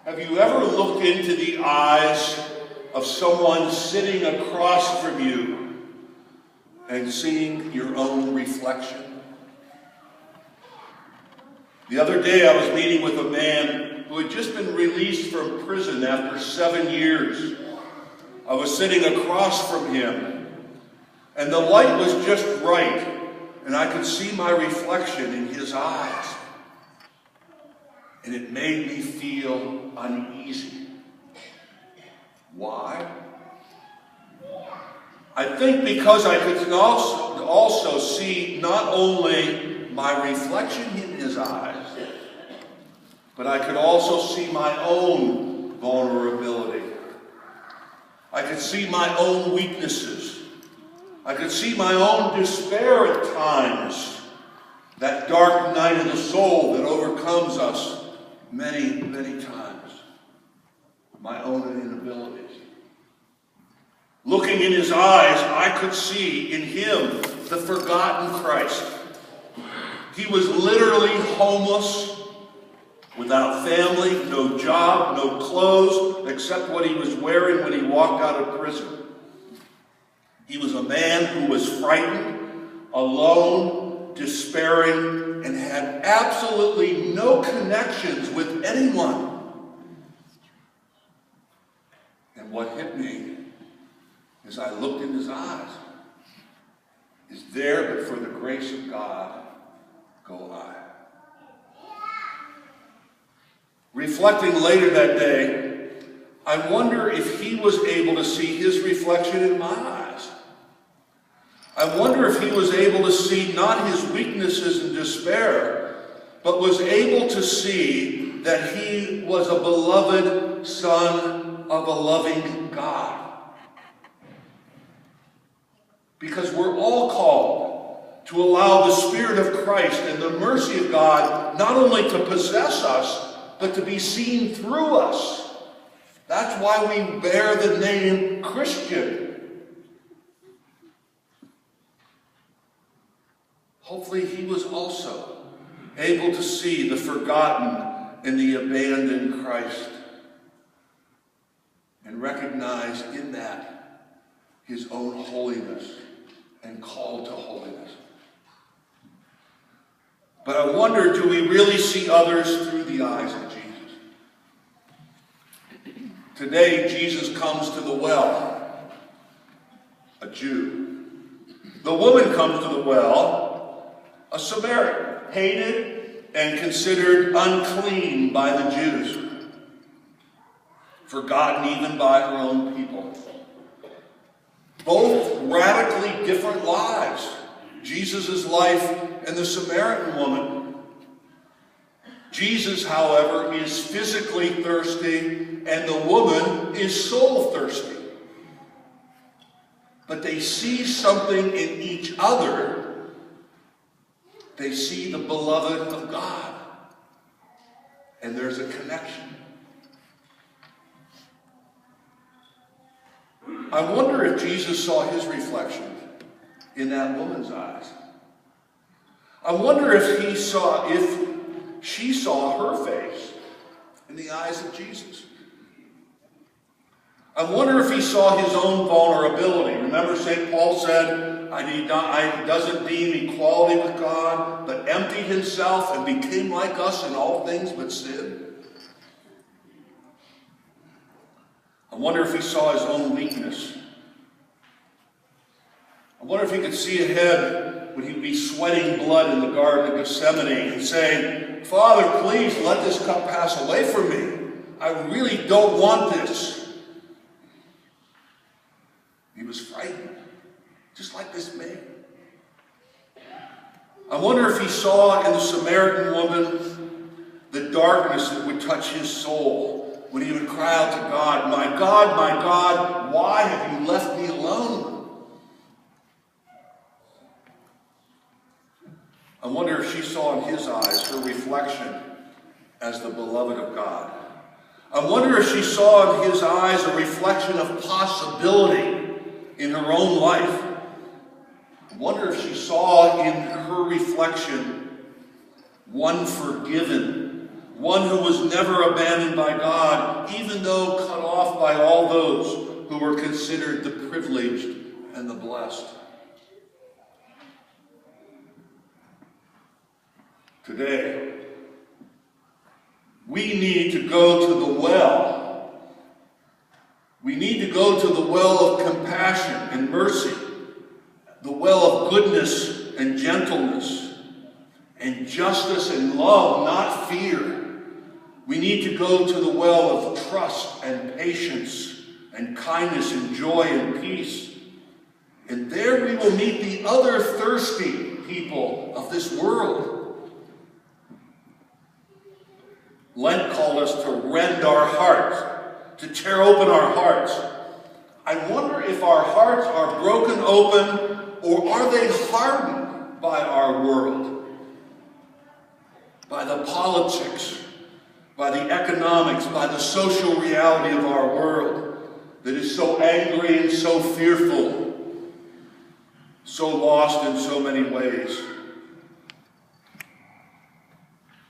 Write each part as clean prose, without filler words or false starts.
Have you ever looked into the eyes of someone sitting across from you and seeing your own reflection? The other day I was meeting with a man who had just been released from prison after 7 years. I was sitting across from him, and the light was just right, and I could see my reflection in his eyes. And it made me feel uneasy. Why? I think because I could also see not only my reflection in his eyes, but I could also see my own vulnerability. I could see my own weaknesses. I could see my own despair at times. That dark night of the soul that overcomes us many, many times. My own inabilities. Looking in his eyes, I could see in him the forgotten Christ. He was literally homeless, without family, no job, no clothes, except what he was wearing when he walked out of prison. He was a man who was frightened, alone, despairing, and had absolutely no connections with anyone. And what hit me as I looked in his eyes is, there but for the grace of God go I. Reflecting later that day, I wonder if he was able to see his reflection in my eyes. I wonder if he was able to see not his weaknesses and despair, but was able to see that he was a beloved son of a loving God. Because we're all called to allow the Spirit of Christ and the mercy of God not only to possess us, but to be seen through us. That's why we bear the name Christian. Hopefully he was also able to see the forgotten and the abandoned Christ and recognize in that his own holiness and call to holiness. But I wonder, do we really see others through the eyes of Jesus? Today, Jesus comes to the well, a Jew. The woman comes to the well, a Samaritan, hated and considered unclean by the Jews, forgotten even by her own people. Both radically different lives. Jesus' life and the Samaritan woman. Jesus, however, is physically thirsty, and the woman is soul thirsty. But they see something in each other. They see the beloved of God. And there's a connection. I wonder if Jesus saw his reflection in that woman's eyes. I wonder if she saw her face in the eyes of Jesus. I wonder if he saw his own vulnerability. Remember, St. Paul said, he doesn't deem equality with God, but emptied himself and became like us in all things but sin. I wonder if he saw his own weakness. I wonder if he could see ahead when he'd be sweating blood in the Garden of Gethsemane and saying, Father, please let this cup pass away from me. I really don't want this. He was frightened, just like this man. I wonder if he saw in the Samaritan woman the darkness that would touch his soul when he would cry out to God, my God, why have you left me alone? I wonder if she saw in his eyes her reflection as the beloved of God. I wonder if she saw in his eyes a reflection of possibility in her own life. I wonder if she saw in her reflection one forgiven, one who was never abandoned by God, even though cut off by all those who were considered the privileged and the blessed. Today, we need to go to the well. We need to go to the well of compassion and mercy, the well of goodness and gentleness, and justice and love, not fear. We need to go to the well of trust and patience and kindness and joy and peace. And there we will meet the other thirsty people of this world. Lent called us to rend our hearts, to tear open our hearts. I wonder if our hearts are broken open, or are they hardened by our world? By the politics, by the economics, by the social reality of our world that is so angry and so fearful, so lost in so many ways.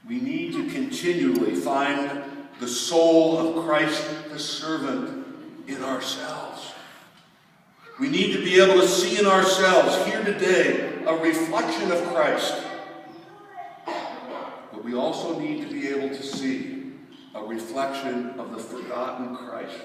We need to continually find the soul of Christ the servant in ourselves. We need to be able to see in ourselves here today a reflection of Christ. But we also need to be able to see a reflection of the forgotten Christ.